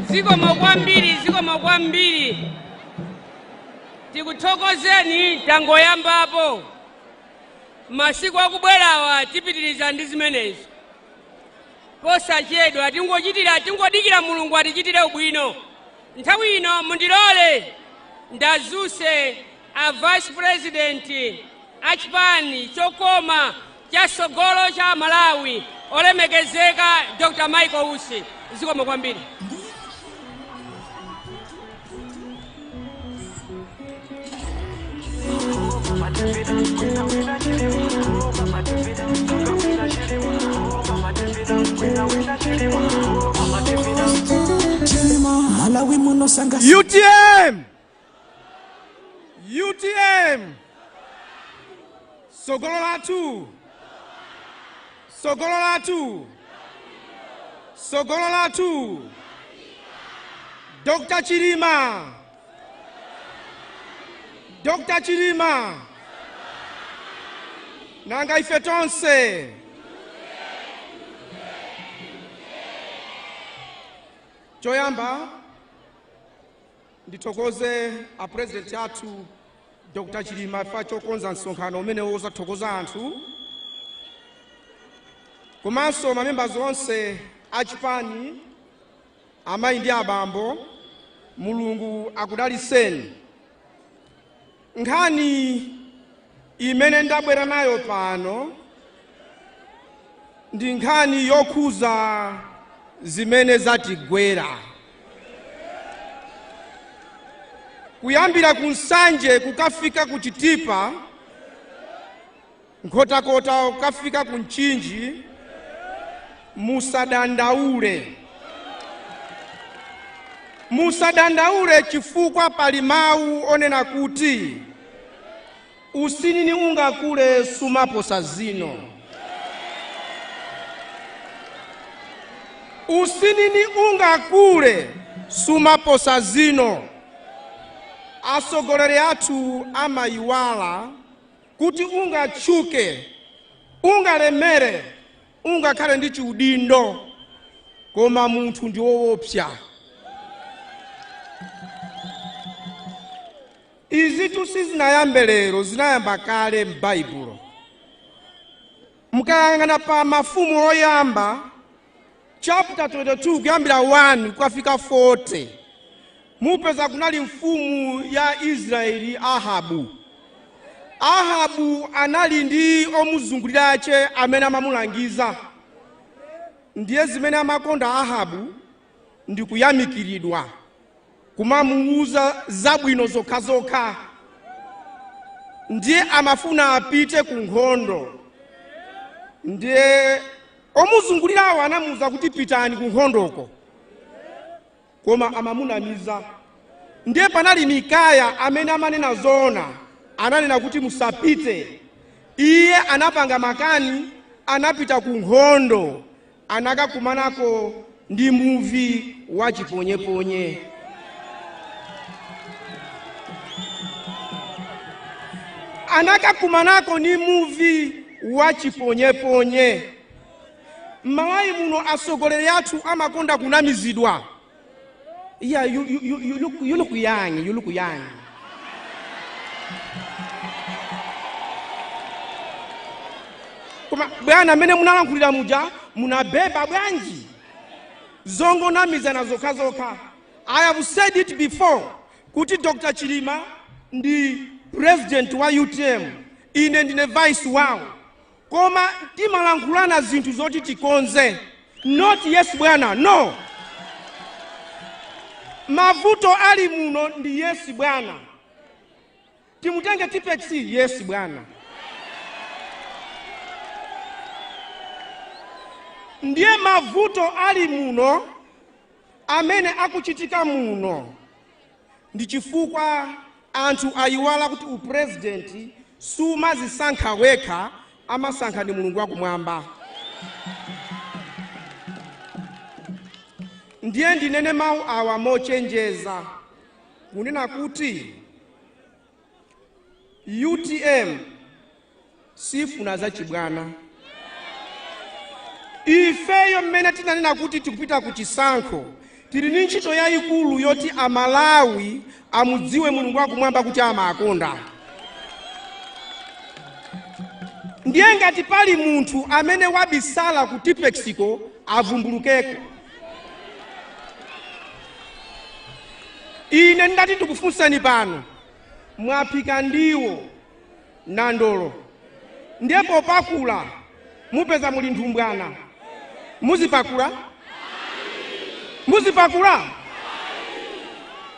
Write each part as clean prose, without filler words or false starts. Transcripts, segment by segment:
zikomo kwambiri. Tikuthokozeni tangoyambapo. Masiku akubwerawa tipitiriza ndi zimenezi. Posachedwa tingodikira Mulungu atichitire ubwino. Nthawi ino mundilole ndazuse a Vice President achipani chokoma cha Sogolo cha Malawi olemekezeka Dr. Michael Usi. Zikomo kwambiri. UTM! UTM! Sogolo latu! Sogolo latu! Sogolo latu! Dr. Chilima! Dr. Chilima! Nanga ife tonse! Choyamba, ndithokoze a president yathu Dr. Chilima facho konza nsonkhano umene wozathokoza anthu. Komanso mamembers onse achipani amayi ndi abambo, Mulungu akudaliseni. Nkhani imene ndabwera nayo pano ndi nkhani yokhuza zimene zatigwera. Kuyambira kunsanje kukafika kuchitipa, nkhotakota kukafika kunchinji, musadandaule. Musadandaule chifukwa pali mawu onena kuti usinini ungakule sumaposa zino. Usinini ungakule sumaposa zino. Asogoleri athu amayiwala kuti ungachuke, ungalemere, ungakhale ndi chiudindo, koma munthu ndi woopsa. Izitu sizinayambe lero, zinayamba kale m'Baibulo. Mukayang'ana pa mafumu oyamba, chapter 22 kuyambira 1 kukafika 40, mupeza kunali mfumu ya Israeli Ahabu. Ahabu anali ndi omuzungulira ache amene amamulangiza. Ndiye zimene amakonda Ahabu ndi kuyamikiridwa, kumamuuza zabwino zokhazokha. Ndiye amafuna apite ku nkhondo. Ndiye omuzungulirawo anamuuza kuti pitani ku nkhondoko, koma amamunamiza. Ndiye panali Mikaya amene amanena zona, ananena kuti musapite. Iye anapanga makani, anapita ku nkhondo, anakakumanako ndi muvi wa chiponyeponye. Anakakumanako ni muvi wa chiponyeponye. Malawi muno asogoleri athu amakonda kunamizidwa. Yeah, you look young, you look young. Koma bwana amene munalankhulira muja munabeba bwanji. Zongo namiza na zokha. I have said it before, kuti Dr. Chilima ndi president wa UTM, ine ndine vice wawo. Koma timalankhulana zinthu zoti tikonze. Not yes bwana, no. Mavuto ali muno ndi yes bwana. Timutenge tipexi, yes bwana. Ndiye mavuto ali muno amene akuchitika muno ndi chifukwa anthu ayiwala kuti upresident sumazisankha wekha, amasankha ndi Mulungu wakumwamba. Ndiye ndinene mawu awa mochenjeza kunena kuti UTM sifuna za chibwana. Ifeyo mmene tinanena kuti tikupita ku chisankho, tili ndi ntchito yayikulu yoti Amalawi amudziwe Mulungu wakumwamba kuti amakonda. Ndiye ngati pali munthu amene wabisala ku tipexiko avumbulukeko. Ine ndati ndikufunsani pano, mwaphika ndiwo na ndolo, ndipo pakula mupeza muli nthumbwana, muzipakula? Muzipakula?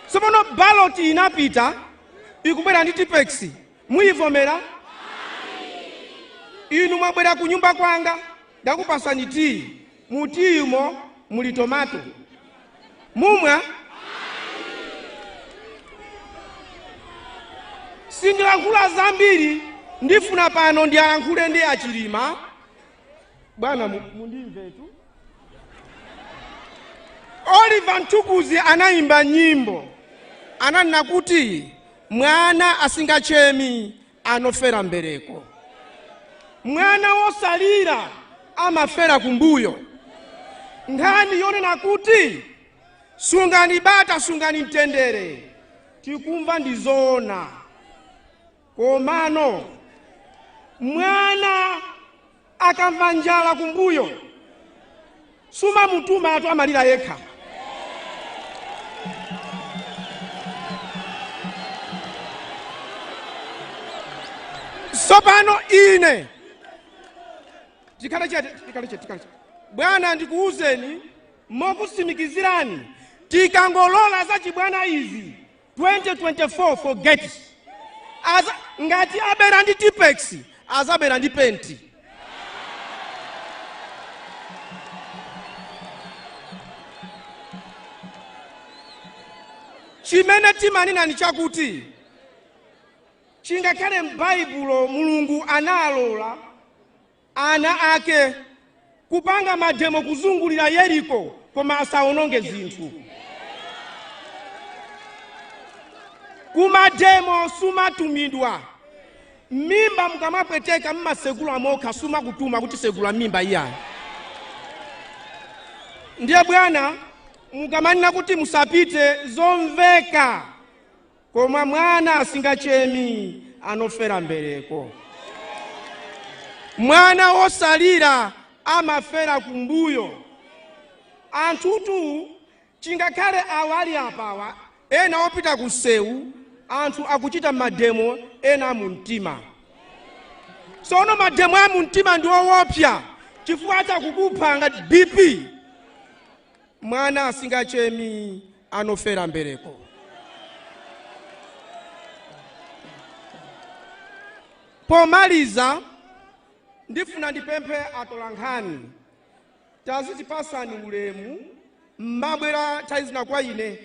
Sopono baloti inapita ikubwera ndi tipexi, muyivomera? Inu mwabwera ku nyumba kwanga ndakupasani tii, mu tiimo muli tomato, mumwa? Sindilankhula zambiri, ndifuna pano ndiyalankhule ndi Achilima. Bwana mundimvetu. Oliver Ntukuzi anaimba nyimbo ananena kuti mwana asingachemi anofera mbereko, mwana wosalira amafera kumbuyo. Nkhani yonena kuti sungani bata sungani mtendere, tikumva ndizoona. Komano mwana akamva njala kumbuyo suma mutuma atu amalira yekha. Sopano ine tikale. Bwana ndikuuzeni mokusimikizirani, tikangolola za chibwana izi 2024 forget. Ngati abera ndi tipex azabera ndi penti. Chimene timanena ni chakuti chingakhale m'Baibulo Mulungu analola ana ake kupanga mademo kuzungulira Yeriko koma asawononge zinthu. Kumademo sumatumidwa. Mimba mukamapweteka mmasegula mokha suma kutuma kuti segula mimba iya. Ndiye bwana mukamanena kuti musapite zomveka, koma mwana asingachemi anofera mbereko. Mwana wosalira amafera kumbuyo. Anthutu chingakhale awali apawa ena opita kusewu, anthu akuchita mademo ena muntima. Sono mademo ya muntima ndiwo wopya chifukwa cha kukupha ngati BP. Mwana asingachemi anofera mbereko. Pomaliza ndifuna ndipemphe atolankhani tazitipasani ulemu mmabwera taizina kwa ine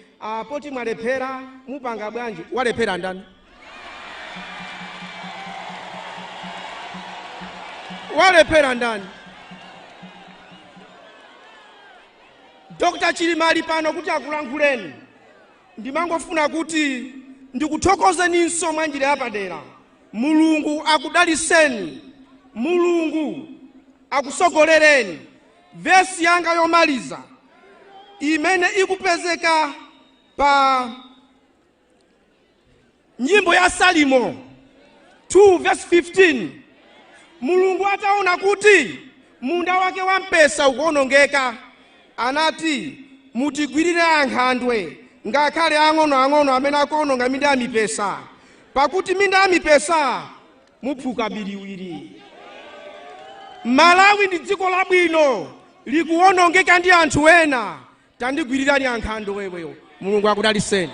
poti mwalephera mupanga bwanji. Walephera ndani? Walephera ndani? Dr. Chilima ali pano kuti akulankhuleni. Ndimangofuna kuti ndikuthokozeninso mwanjira yapadera. Mulungu akudaliseni, Mulungu akusogolereni. Vesi yanga yomaliza imene ikupezeka pa nyimbo ya Salimo 2 verse 15. Mulungu ataona kuti munda wake wampesa ukuonongeka, anati mutigwirire ankhandwe ngakhale ang'ono amene akuononga minda ya mipesa, pakuti minda ya mipesa muphuka biliwiri. Malawi ndi dziko labwino likuonongeka ndi anthu ena, tandigwirirani ankhandwe weweyo. Mulungu akudaliseni.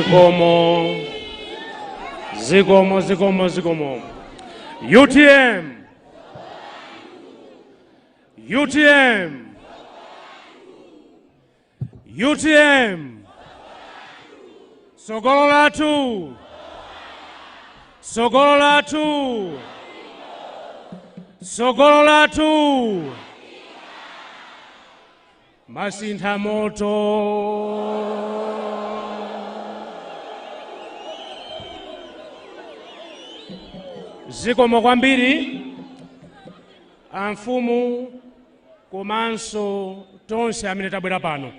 Zikomo. Zikomo, zikomo, zikomo. UTM. UTM. UTM. Sogolo latu. Sogolo latu. Sogolo latu. Masintha moto. Zikomo kwambiri amfumu komanso tonse amene tabwera pano.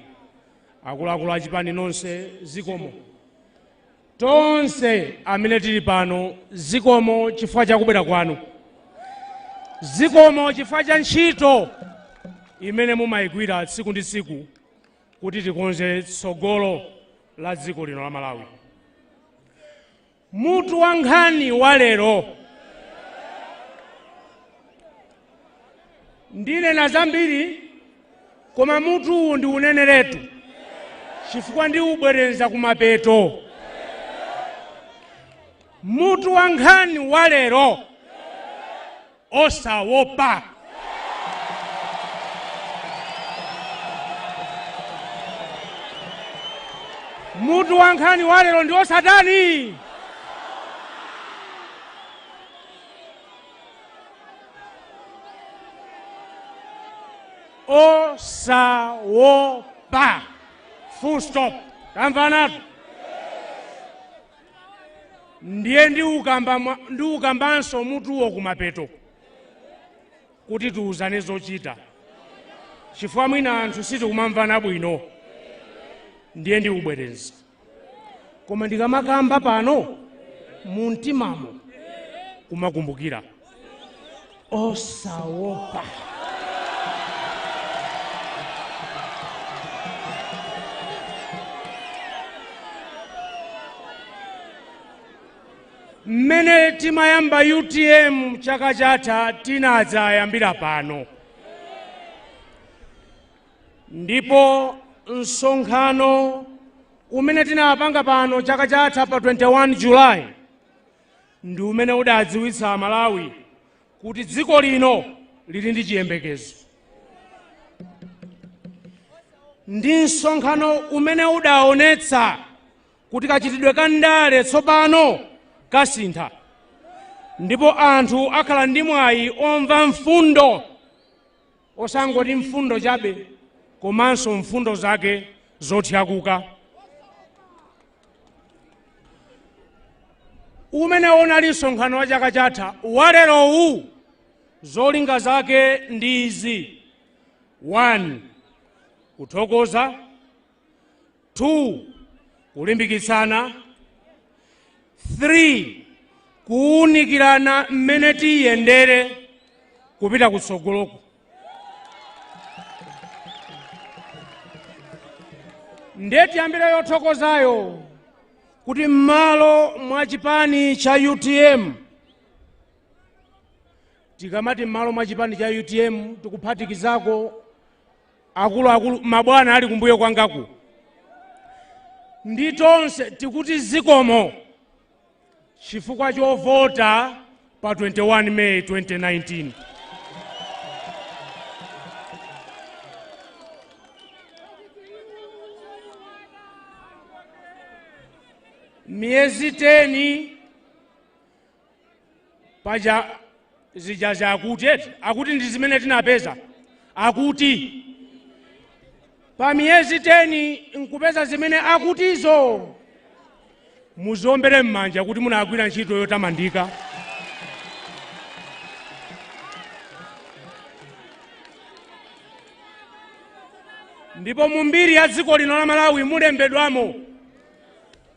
Akuluakulu achipani nonse zikomo. Tonse amene tili pano zikomo chifukwa chakubwera kwanu. Zikomo chifukwa cha ntchito imene mumayigwira tsiku ndi tsiku kuti tikonze tsogolo la dziko lino la Malawi. Mutu wa nkhani wa lero ndinena zambiri koma mutu ndi uneneretu chifukwa ndi ubwerenza kumapeto. Mutu wa nkhani wa lero OSAWOPA. Mutu wa nkhani wa lero ndi osatani. OSAWOPA. Full stop. Tamvanatu. Ndiye ndi ukambanso mutuwo kumapeto kuti tiuzane zochita chifukwa mwina anthu sitikumamvana bwino. Ndiye ndi ubwerenzi koma ndikamakamba pano mu mtimamo kumakumbukira OSAWOPA. Mmene timayamba UTM chaka chatha tinadzayambira pano. Ndipo msonkhano umene tinapanga pano chaka chatha pa 21 July ndi umene udadziwitsa Malawi kuti dziko lino lili ndi chiyembekezo. Ndi msonkhano umene udaonetsa kuti kachitidwe ka ndale tsopano kasintha ndipo anthu akhala ndi mwayi omva mfundo osangoti mfundo chabe komanso mfundo zake zothyakuka. Umene unali msonkhano wa chaka chatha walerowu zolinga zake ndi izi: 1 kuthokoza, 2 kulimbikitsana, 3 kuwunikirana mmene tiyendere kupita kutsogoloko. Ndiye tiyambire yothokozayo kuti m'malo mwa chipani cha UTM, tikamati m'malo mwa chipani cha UTM tikuphatikizako akuluakulu mabwana ali kumbuyo kwangaku, ndi tonse tikuti zikomo chifukwa chovota pa 21 May 2019. Miezi 10 paja zijaza akuti ndi zimene tinapeza akuti pa miezi 10 nkupeza zimene akutizo muzombere m'manja kuti munagwira ntchito yotamandika. Ndipo mu mbiri ya dziko lino la Malawi mulembedwamo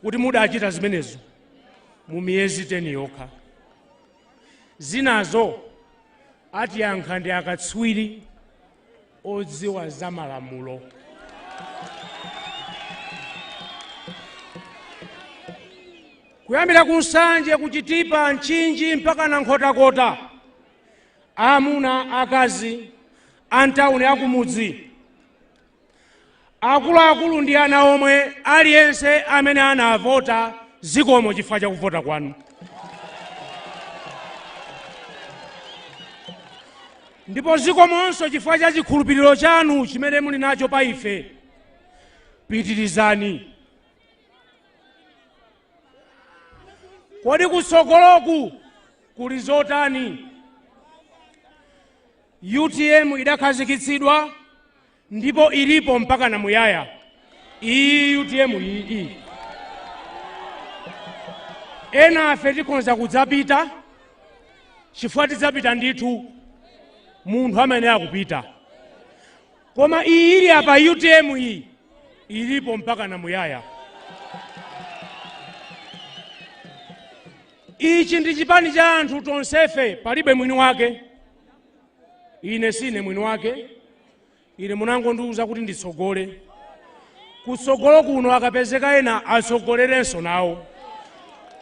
kuti mudachita zimenezo mu miyezi 10 yokha. Zinazo atiyankha ndi akatswiri odziwa za malamulo. Kuyambira kunsanje, kuchitipa, nchinji mpaka na nkhotakota, amuna, akazi, antawuni akumudzi akuluakulu ndi ana omwe aliyense amene anavota zikomo chifukwa cha kuvota kwanu. Ndipo zikomonso chifukwa cha chikhulupiriro chanu chimene muli nacho pa ife. Pitirizani. Kodi kutsogoloku kuli zotani? UTM idakhazikitsidwa ndipo ilipo mpaka namuyaya. Iyi UTM iyi. Ena afe tikonza kudzapita chifukwa tidzapita ndithu munthu amene akupita. Koma iyi ili apa UTM iyi ilipo mpaka namuyaya. Ichi ndi chipani cha anthu tonsefe, palibe mwini wake. Ine sine mwini wake. Ine munangondiuza kuti nditsogole. Kutsogolo kuno akapezeka ena atsogolerenso nawo.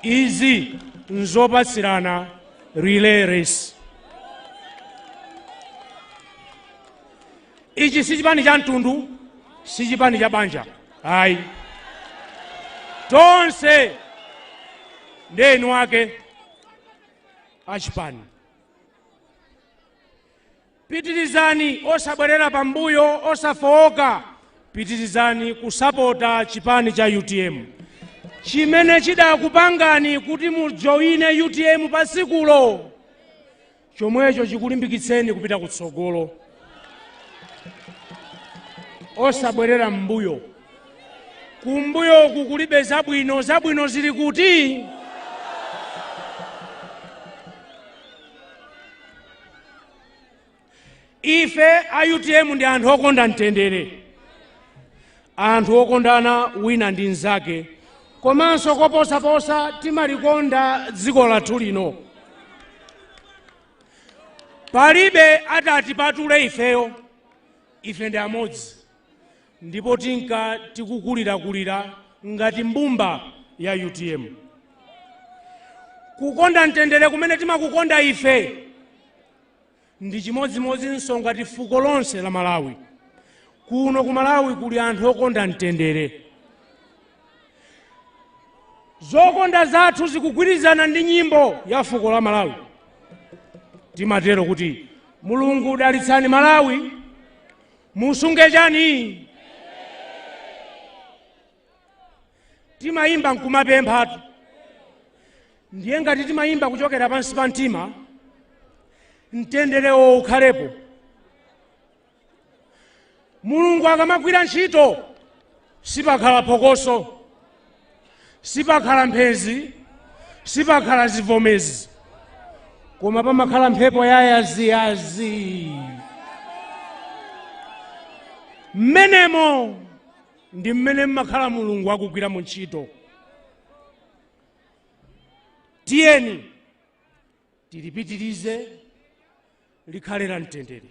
Izi nzopatsirana relay race. Ichi si chipani cha mtundu, si chipani cha banja. Ayi. Tonse ndenu wake achipani. Pitirizani osabwerera pambuyo, osafowoka. Pitirizani kusapota chipani cha UTM. Chimene chidakupangani kuti mujoine UTM pasikulo, chomwecho chikulimbikitseni kupita kutsogolo. Osabwerera mbuyo. Kumbuyo kukulibe zabwino, zabwino zili kuti? Ife a UTM ndi anthu okonda mtendere. Anthu okondana wina ndi nzake. Komanso koposaposa timalikonda dziko lathu lino. Palibe atatipatule ifeyo. Ife ndi amodzi. Ndipo tinka tikukulirakulira ngati mbumba ya UTM. Kukonda mtendere kumene timakukonda ife ndi chimodzimodzinso ngati fuko lonse la Malawi. Kuno ku Malawi kuli anthu okonda mtendere. Zokonda zathu zikugwirizana ndi nyimbo ya fuko la Malawi. Timatero kuti Mulungu dalitsani Malawi, musunge chani. Timayimba nkumapemphatu. Ndiye ngati timayimba kuchokera pansi pa mtima, mtenderewo ukhalepo. Mulungu akamagwira ntchito, sipakhala phokoso, sipakhala mphezi, sipakhala zivomezi, koma pamakhala mphepo yayaziyazi. Mmenemo ndi mmene mmakhala Mulungu akugwira mu ntchito. Tiyeni tilipitirize likhale la mtendere.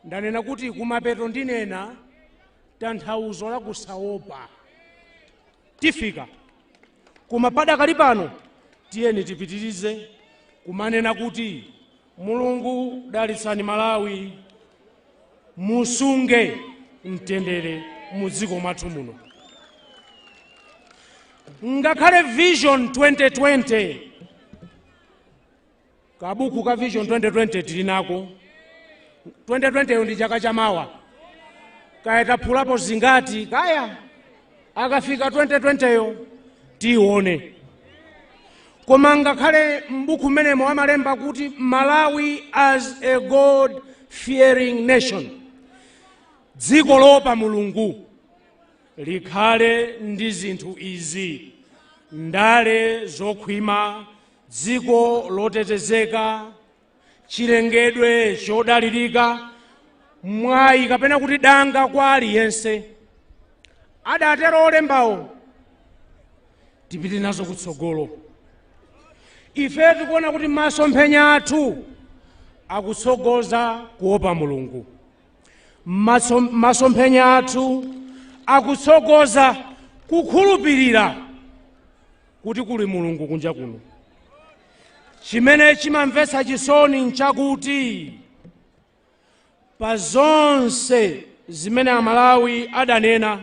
Ndanena kuti kumapeto ndinena tanthauzo la kusawopa. Tifika koma padakali pano tiyeni tipitirize kumanena kuti Mulungu dalitsani Malawi, musunge mtendere mudziko mwathu muno. Ngakhale Vision 2020, kabuku ka Vision 2020 tilinako. 2020 ndi chaka chamawa. Kaya taphulapo zingati kaya akafika 2020 yo tione. Koma ngakhale mbuku menemo amalemba kuti Malawi as a God fearing nation. Dziko lopa Mulungu likhale ndi zinthu izi: ndale zokhwima, dziko lotetezeka, chilengedwe chodalirika, mwayi kapena kuti danga kwa aliyense. Adatero olembawo tipite nazo kutsogolo. Ife tikuona kuti masomphenya athu akutsogoza kuopa Mulungu. Masomphenya athu akutsogoza kukhulupirira kuti kuli Mulungu kunja kuno. Chimene chimamvetsa chisoni nchakuti pa zonse zimene Amalawi adanena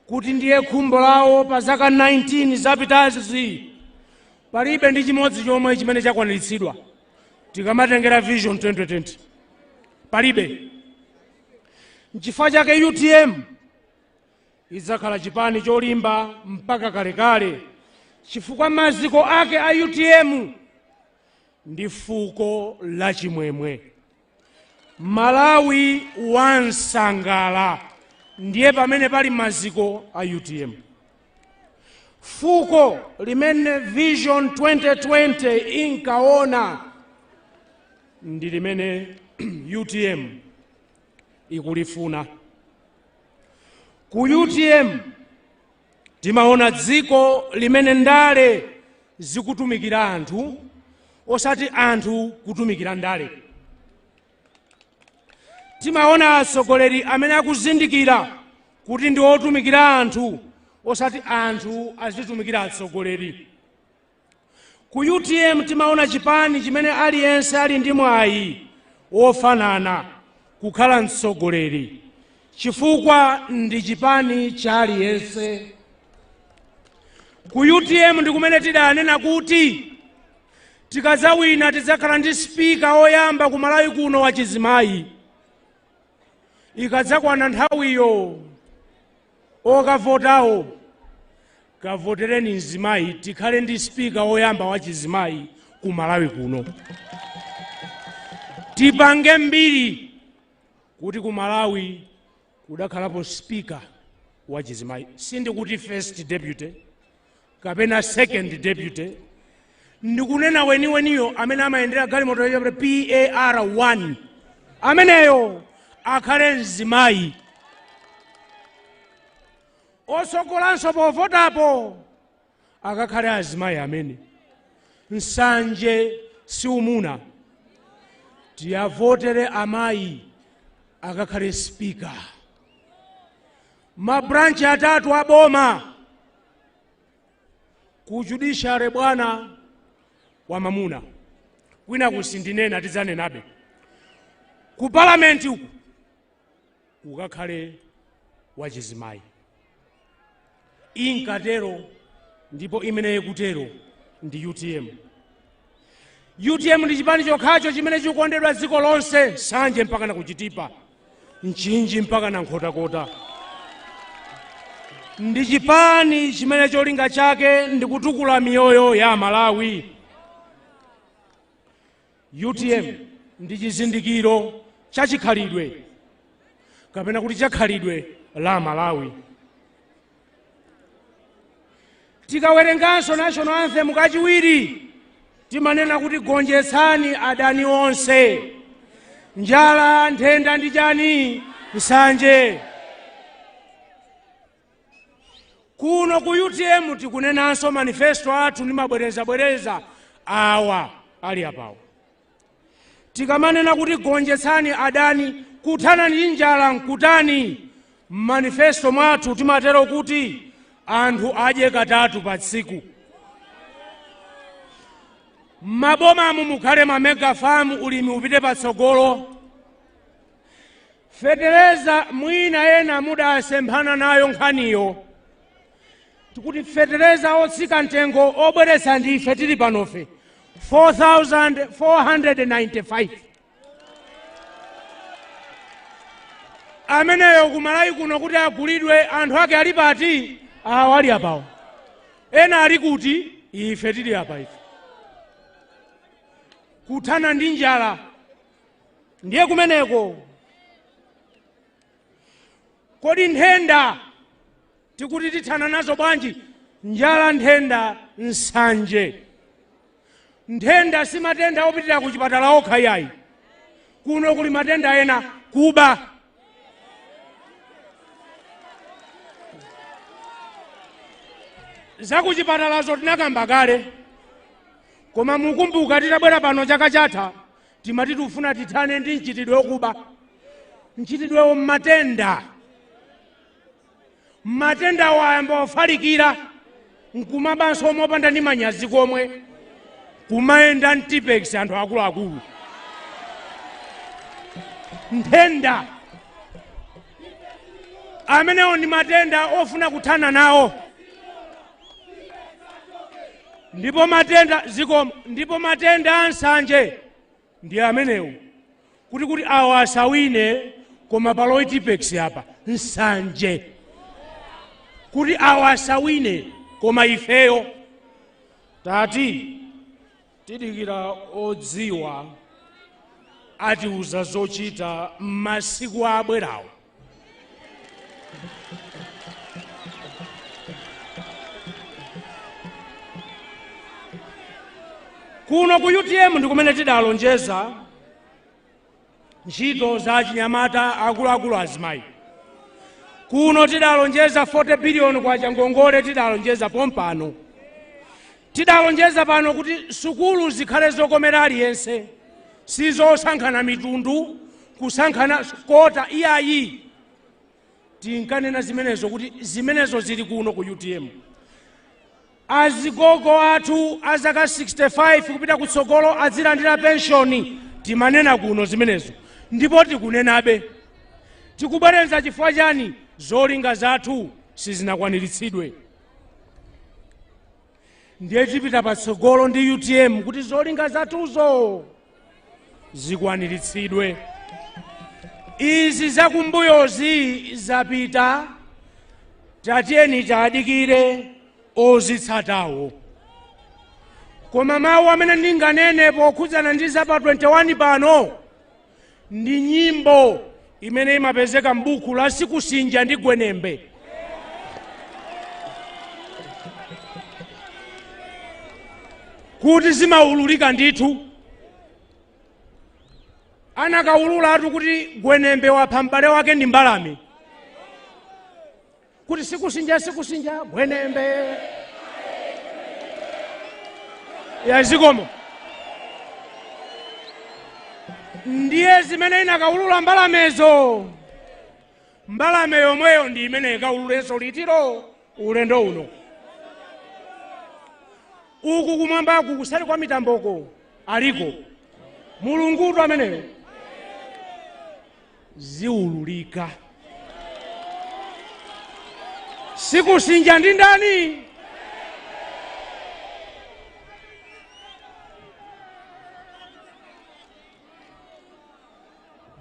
kuti ndiye khumbo lawo pa zaka 19 zapitazi, palibe ndi chimodzi chomwe chimene chakwaniritsidwa tikamatengera Vision 2020. Palibe. N'chifukwa chake UTM idzakhala chipani cholimba mpaka kalekale, chifukwa maziko ake a UTM ndi fuko la chimwemwe. Malawi wansangala ndiye pamene pali maziko a UTM. Fuko limene Vision 2020 inkaona ndi limene UTM ikulifuna. Ku UTM timaona dziko limene ndale zikutumikira anthu osati anthu kutumikira ndale. Timaona atsogoleri amene akuzindikira kuti ndi otumikira anthu osati anthu azitumikira atsogoleri. Ku UTM timaona chipani chimene aliyense ali ndi mwayi wofanana kukhala mtsogoleri, chifukwa ndi chipani cha aliyense. Ku UTM ndi kumene tidanena kuti tikadzawina tidzakhala ndi spika oyamba ku Malawi kuno wa chizimayi. Ikadzakwana nthawiyo okavotawo kavotereni mzimayi tikhale ndi spika oyamba wa chizimayi ku Malawi kuno. Tipange mbiri kuti ku Malawi kudakhalapo spika wa chizimayi, sindikuti first deputy kapena second deputy, ndikunena weniweniyo amene amayendera galimoto ya PAR1 ameneyo akhale mzimayi. Osogolanso povotapo akakhale azimayi amene. Nsanje siumuna tiyavotere amayi akakhale spika. Mabranchi atatu aboma ku judiciary bwana wa mamuna kwina kusindinena tidzanenabe. Ku parliament uku ukakhale wachizimayi. Inkatero ndipo imene ikutero ndi UTM. UTM ndi chipani chokhacho chimene chikondedwa dziko lonse, Sanje mpaka na kuchitipa, Mchinji mpaka na Nkhotakota. Ndi chipani chimene cholinga chake ndi kutukula miyoyo ya Malawi. UTM ndi chizindikiro cha chikhalidwe kapena kuti chakhalidwe la Malawi. Tikawerenganso national anthem kachiwiri timanena kuti gonjetsani adani onse, njala, nthenda ndi chani, nsanje. Kuno ku UTM tikunenanso manifesto athu ndi mabwereza awa ali apawo. Tikamanena kuti gonjetsani adani, kuthana ndi njala nkutani, manifesto mwathu timatero kuti anthu adye katatu pa tsiku. Mabomamu mukhale ma mega farm, ulimi upite patsogolo. Fetereza mwina ena mudasemphana nayo nkhaniyo. Tikuti fetereza otsika mtengo obweretsa ndife tili panofe 4,495. Ameneyo ku Malawi kuno kuti agulidwe anthu ake ali pati? Awali apawo. Ena ali kuti? Ife tili apa ife. Kuthana ndi njala ndiye kumeneko. Kodi nthenda tikuti tithana nazo bwanji? Njala, nthenda, nsanje. Nthenda si matenda opitira ku chipatala okha yayi. Kuno kuli matenda ena, kuba. Zakuchipatalazo tinakamba kale. Koma mukumbuka titabwera pano chaka chatha timati tufuna tithane ndi mchitidwe okuba. Mchitidwe matenda. Matenda wayamba ofalikira nkumabanso mopanda ndi manyazi komwe kumayenda mtipekisi anthu akuluakulu. Nthenda amenewo ndi matenda ofuna kuthana nawo, ndipo matenda ansanje ndi amenewo kuti awo asawine, koma paloyi tipex apa nsanje kuti awo asawine koma ifeyo tati tidikira odziwa atiuza zochita m'masiku abwerawo. Kuno ku UTM ndikumene tidalonjeza ntchito za chinyamata akuluakulu azimayi. Kuno tidalonjeza 40 billion kwa Changongole, tidalonjeza pompano. Tidalonjeza pano kuti sukulu zikhale zokomera aliyense, sizosankhana mitundu, kusankhana kota iyayi. Tinkanena zimenezo kuti zimenezo zili kuno ku UTM. Azigogo athu azaka 65 kupita kutsogolo azilandira pensioni, timanena kuno zimenezo. Ndipo tikunenabe. Tikubwerenza chifukwa chani? Zolinga zathu sizinakwaniritsidwe. Ndiye tipita patsogolo ndi UTM kuti zolinga zathuzo zikwaniritsidwe. Izi zakumbuyozi zapita, tatiyeni tadikire ozitsatawo. Koma mawu amene ndinganene pokhudzana ndi zapa 21 pano ndi nyimbo imene imapezeka m'buku la Sikusinja ndi Gwenembe. Kuti zimaululika ndithu. Anakaulula atu kuti Gwenembe wapha m'bale wake ndi mbalame. Kuti Sikusinja Gwenembe yazikomo. Ndiye zimene inakaulula mbalamezo. Mbalame yomweyo ndi imene ikaululenso litiro ulendo uno. Uku kumwambaku kusali kwa mitamboko aliko mulungutu ameneyo ziululika. Sikusinja ndi ndani?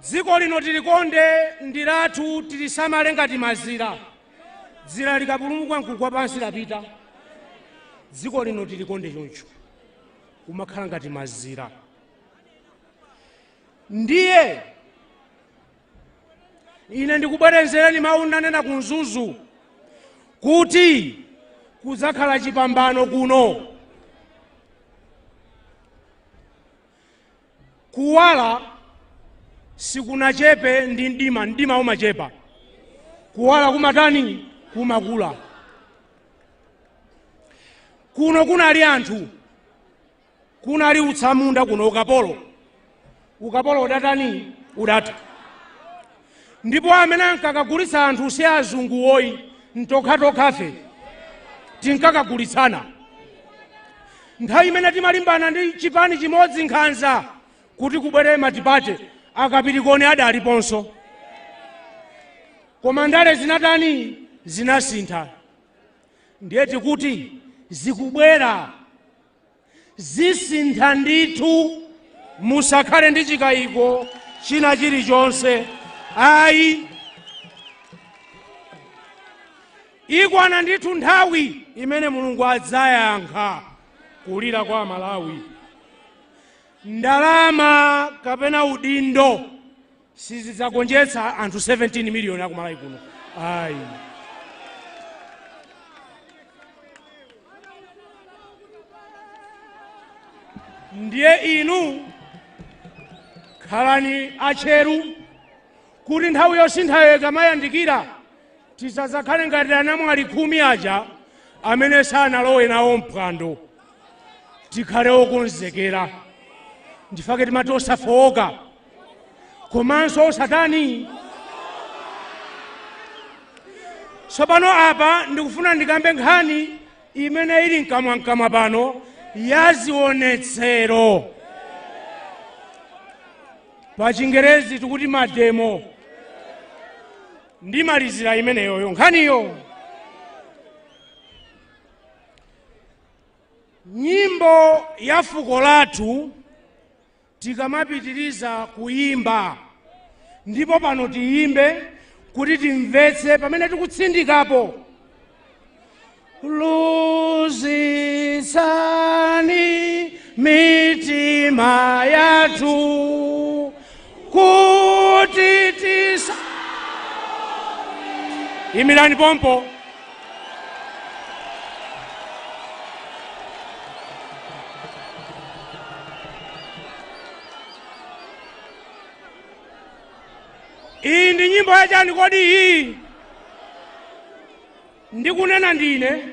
Dziko lino tilikonde ndi lathu, tilisamale ngati mazira. Dzira likapulumuka nkugwa pansi lapita. Dziko lino tilikonde choncho, kumakhala ngati mazira. Ndiye ine ndikubwerezereni mawu nanena kunzuzu kuti kudzakhala chipambano kuno. Kuwala sikunachepe ndi mdima, mdima umachepa. Kuwala kumatani? Kumakula. Kuno kunali anthu, kunali utsamunda kuno ukapolo. Ukapolo udatani? Udata. Ndipo amene ankakagulitsa anthu si azungu woyi, ntokha-tokhafe tinkakagulitsana. Nthawi imene timalimbana ndi chipani chimodzi Nkhanza kuti kubwere matipate, akapirikoni adaliponso. Koma ndale zinatani? Zinasintha. Ndiye tikuti zikubwera, zisintha ndithu, musakhale ndi chikayiko china chilichonse. Ayi, ikwana ndithu nthawi imene Mulungu adzayankha kulira kwa Malawi. Ndalama kapena udindo sizidzagonjetsa anthu 17 million aku Malawi kuno. Ayi. Ndiye inu khalani acheru kuti nthawi yosinthayo ikamayandikira tisadzakhale ngati anamwali 10 aja amene sanalowe nawo mphwando. Tikhale okonzekera. Ndifake timati osafowoka komanso osatani. Tsopano apa ndikufuna ndikambe nkhani imene ili mkamwa pano ya zionetsero. Pa Chingerezi tikuti mademo. ndimalizira imeneyo nkhaniyo. Nyimbo ya fuko lathu tikamapitiriza kuimba, ndipo pano tiyimbe kuti timvetse pamene tikutsindikapo. Luzisani mitima yathu kuti tisa. Imirani pompo. Iyi ndi nyimbo yachani kodi iyi? Ndikunena ndine.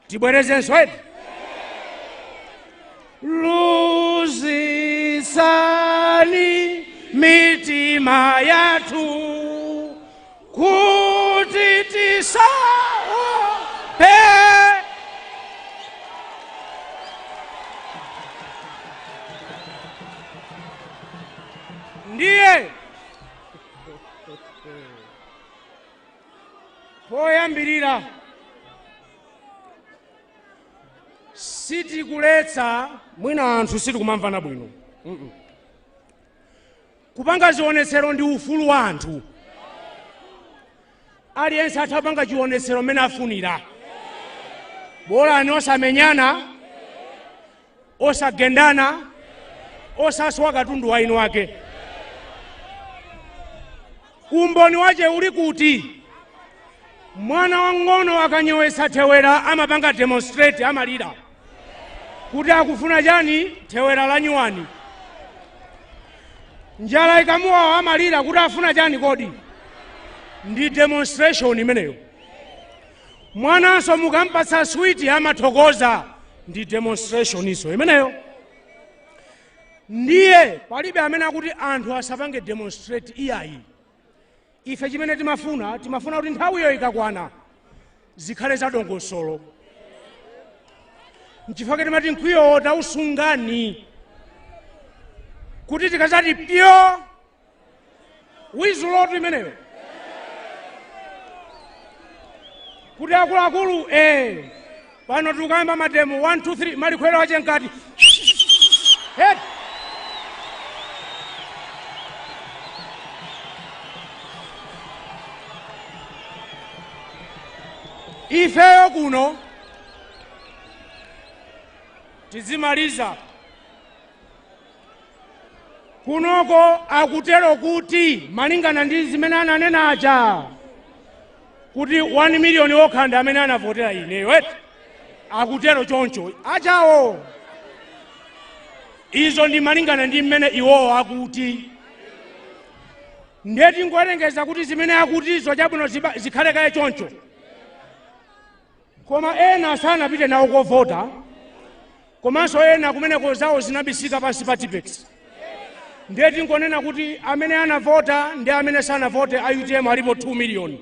Tibwerezenso eti. Luzisani mitima yathu kuti tisaope. Ndiye poyambirira sitikuletsa mwina anthu sitikumamvana bwino. Kupanga zionetsero ndi ufulu wa anthu. Aliyense atha kupanga chionetsero mmene afunira. Bora ni osamenyana, osagendana, osaswa katundu wa inu wake. Umboni wache uli kuti mwana wang'ono akanyowesa thewera amapanga demonstrate amalira kuti akufuna chani thewera la nyuwani. Njala ikamuwa amalira kuti afuna chani kodi ndi demonstration imeneyo. Mwananso mukampatsa sweet amathokoza ndi demonstration iso imeneyo. Ndiye palibe amene akuti anthu asapange demonstrate iyayi. Ife chimene timafuna kuti nthawiyo ikakwana zikhale za dongosolo. Nchifukwa timati mkwiyo tausungani kuti tikazati pyo wizulotu imeneyo. Kuti akuluakulu pano tikuyamba matemo 1 2 3 malikhwera wache nkati. Ifeyo kuno tizimaliza kunoko akutero kuti malingana ndi zimene ananena aja kuti 1 million okhanda amene anavotera ineyo eti akutero choncho achawo. Izo ndi malingana ndi mmene iwowo akuti. Ndeti ngowerengeza kuti zimene akuti izo chabwino zikhale kaye choncho. Koma ena sanapite nawo kovota, komanso ena kumeneko zawo zinabisika pansi pa tipex. Ndeti ngonena kuti amene anavota ndi amene sanavote a UTM alipo 2 million.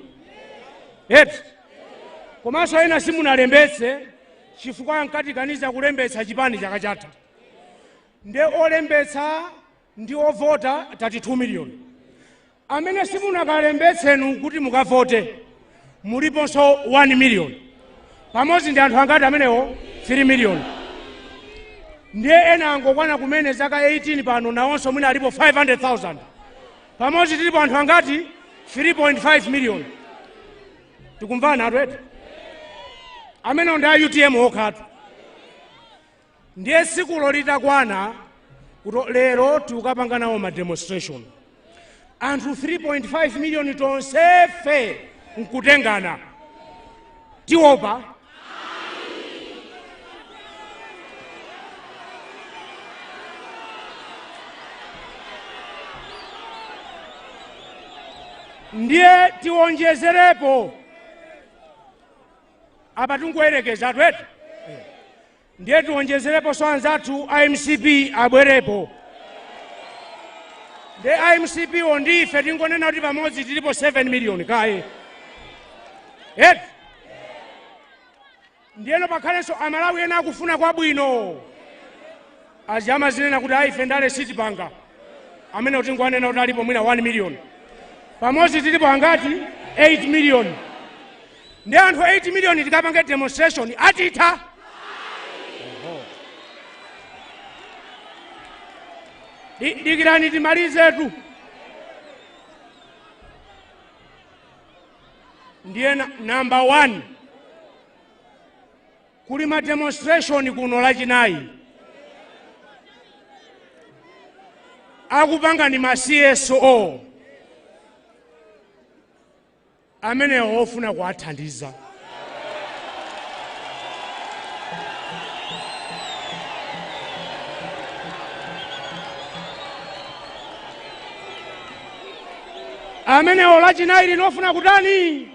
Komanso ena simunalembetse chifukwa ankatikaniza kulembetsa chipani chaka chatha. Nde olembetsa ndi ovota 32 million. Amene simunakalembetsenu kuti mukavote muliponso 1 million. Pamodzi ndi anthu angati amenewo 3 million. Ndiye ena angokwana kumene zaka 18 pano nawonso mwina alipo 500,000. Pamodzi tilipo anthu angati 3.5 million. Tikumvana atwete. Amene ndi a UTM okhatu. Ndiye sikulo litakwana kuti lero tikapanga nawo ma demonstration. Anthu 3.5 million tonsefe nkutengana. Tiopa. Ndiye tionjezerepo. Apa tungoyerekeza atwete. Ndiye tionjezerepo so anzathu IMCP abwerepo. Ndiye IMCP ondi ife tingonena kuti pamodzi tilipo 7 million kaye. Ndiyeno pakhalenso amalawi ena akufuna kwabwino. Aziyama zinena kuti ife ndale sitipanga. Amene utingwanena kuti alipo mwina 1 million. Pamozi tilipo angati 8 million. Ndi anthu 8 million tikapanga demonstration atitha. Dikirani timalize tu. Ndiye number 1. Kuli ma demonstration kuno lachinayi. Akupanga ni ma CSO. Amene ofuna kuwathandiza. Amene olachinayi linofuna kutani?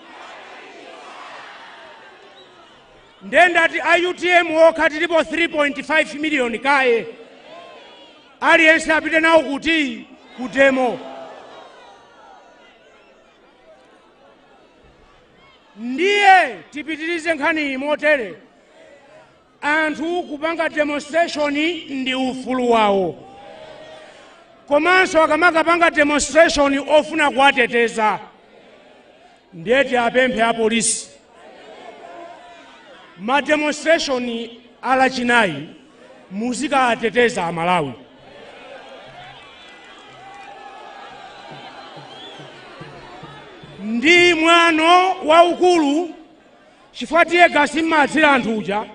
Ndendati UTM okha tilipo 3.5 million kaye. Aliyense apite nawo kuti kutemo. Ndiye tipitirize nkhani motere. Anthu kupanga demonstration ndi ufulu wawo. Komanso akamakapanga demonstration ofuna kuwateteza. Ndiye tiapemphe a polisi. Ma demonstration alachinayi muzika ateteza Amalawi. Ndi mwano waukulu chifukwa tiye gasi m'mathira anthu uja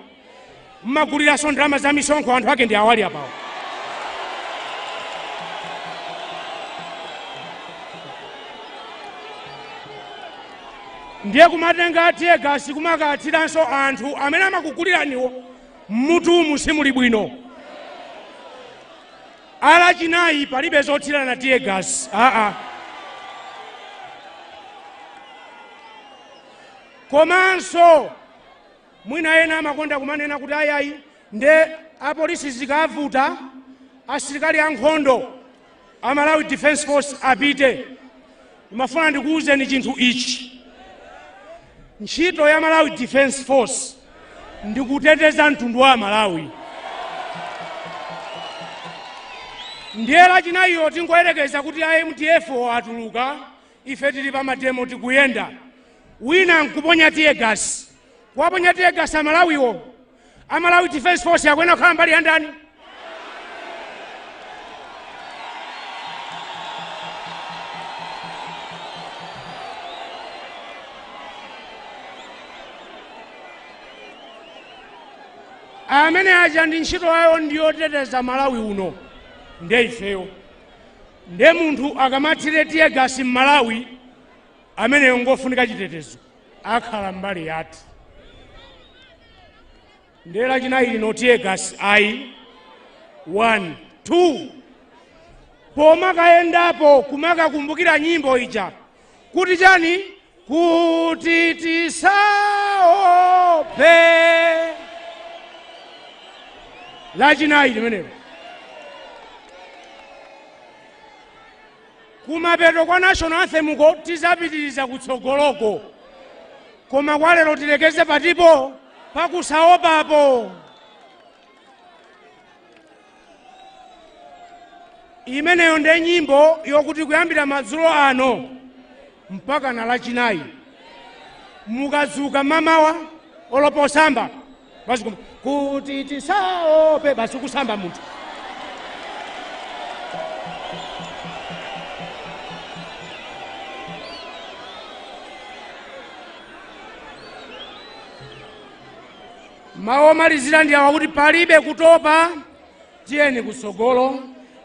mmaguliraso ndalama za misonkho anthu ake ndi awali apawo. Ndiye kumatenga tiye gasi kumakathiranso anthu amene amakuguliraniwo mmutu musimuli bwino. Alachinayi palibe zothirana tiye gasi. Komanso mwina ena amakonda kumanena kuti ayayi nde apolisi zikavuta asilikali ankhondo a Malawi Defense Force apite. Imafuna ndikuwuzeni chinthu ichi. Ntchito ya Malawi Defense Force ndikuteteza mtundu wa Malawi. Ndiye lachinayiyo tingoyerekeza kuti AMTF atuluka ife tili pa mademo tikuyenda. Wina nkuponya tiye gasi. Waponya tiye gasi Amalawiwo. Malawi Defense Force yakwena kukhala mbali ya ndani? Amene aja ndi ntchito yawo ndiyoteteza Malawi uno. Ndiye ifeyo. Ndiye munthu akamathire tiye gasi m'Malawi amene ngofunika chitetezo akhala mbali yathu. Ndiye lachinayi lino tiye gasi ayi 1 2 pomakayendapo kumakakumbukira nyimbo ija kuti chani kuti tisaope. Lachinayi limenelo kumapeto kwa national anthem ko tizapitiriza kutsogoloko. Koma kwa lero tilekeze patipo pakusaopapo. Imeneyo ndiye nyimbo yokuti kuyambira madzulo ano mpaka na lachinayi mukazuka mamawa oloposamba basi kuti tisaope basi kusamba munthu. Mawu omalizira ndi awa kuti palibe kutopa tiyeni kutsogolo,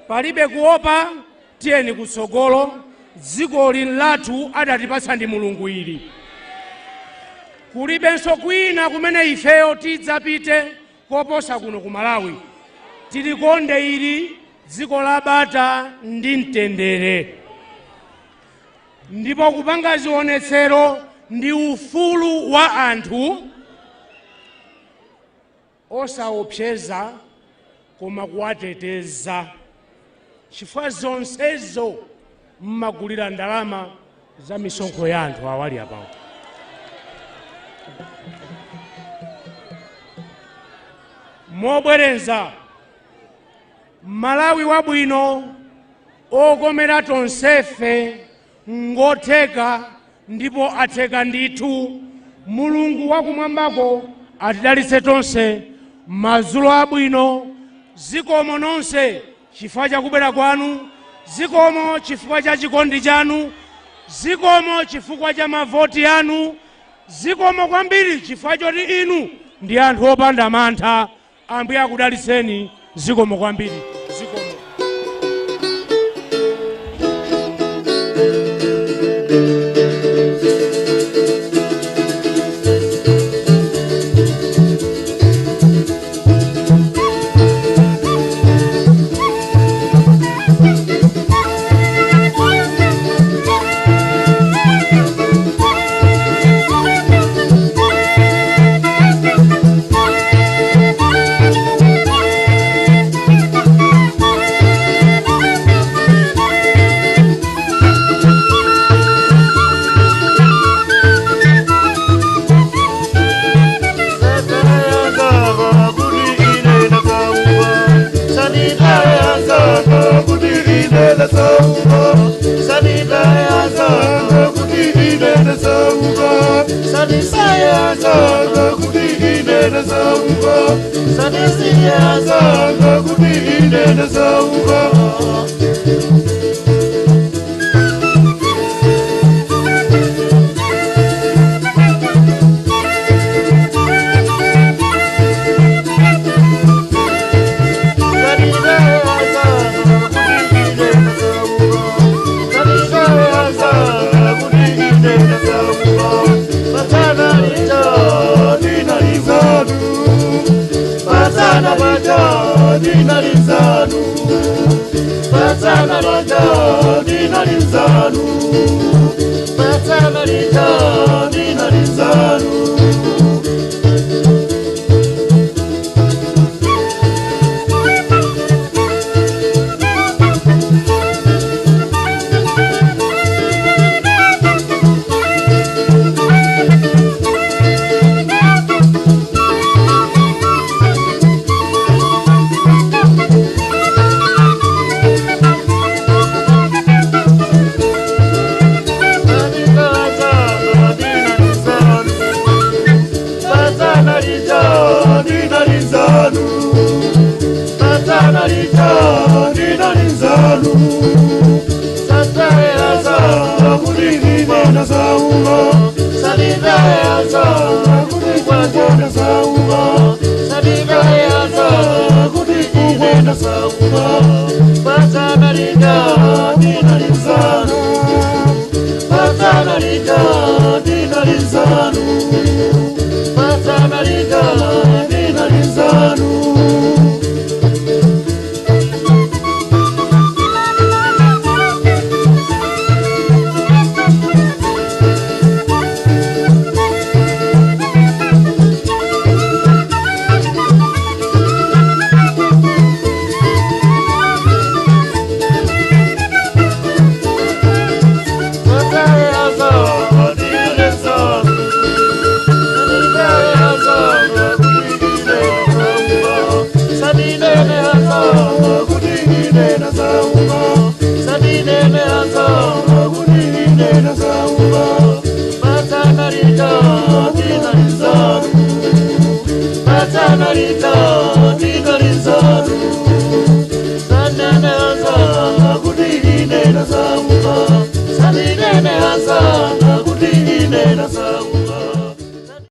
palibe kuopa tiyeni kutsogolo. Dziko lathu adatipatsa ndi Mulungu ili. Kulibenso kwina kumene ifeyo tidzapite koposa kuno ku Malawi. Tilikonde ili dziko la bata ndi mtendere. Ndipo kupanga zionetsero ndi ufulu wa anthu osaopseza koma kuwateteza. Chifukwa zonsezo mmagulira ndalama za misonkho ya anthu awali apawo. Mobwerenza Malawi wabwino okomera tonsefe ngotheka ndipo atheka ndithu. Mulungu wakumwambako atidalitse tonse. Madzulo abwino. Zikomo nonse chifukwa cha kubwera kwanu. Zikomo chifukwa cha chikondi chanu. Zikomo chifukwa cha mavoti anu. Zikomo kwambiri chifukwa choti inu ndi anthu opanda mantha. Ambuye akudalitseni. Zikomo kwambiri. Zikomo. Dinalizano